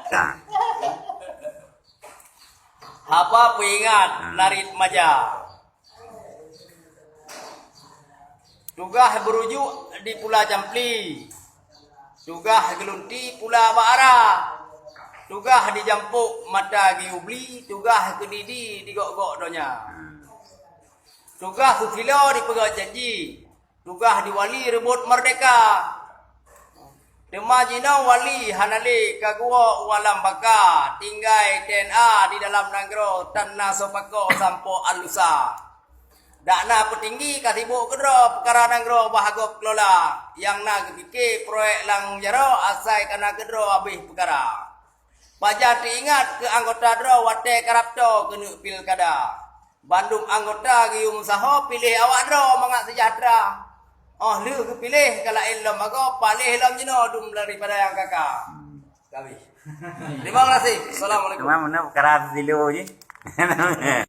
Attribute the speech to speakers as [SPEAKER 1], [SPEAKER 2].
[SPEAKER 1] Nah,
[SPEAKER 2] Apa peingat larit maja? Tugah berujuk di Pula Jampli. Tugah gelunti Pula Baara. Tugah di Jampuk mata giubli. Tugah kedidi di gok-gok donya. Tugah kukilo di pegat janji. Tugah di wali rebut merdeka. Demajina wali hanali kagua walam baka tinggai TNA di dalam nagro tanah sopako sampo alusa. Dakna petinggi katibu kedro perkara nagro bahagop kelola yang nak fikir proyek lang jaro asai kana kedro habis perkara. Pajak diingat ke anggota dro wate karapto kenu pilkada. Bandung anggota gium saho pilih awak dro mangat sejahtera. Oh, lu kepilih kalau ilmu aku palih ilmu jino dum daripada yang kakak. Kami. Terima kasih. Assalamualaikum.
[SPEAKER 1] cuma mana perkara dulu je.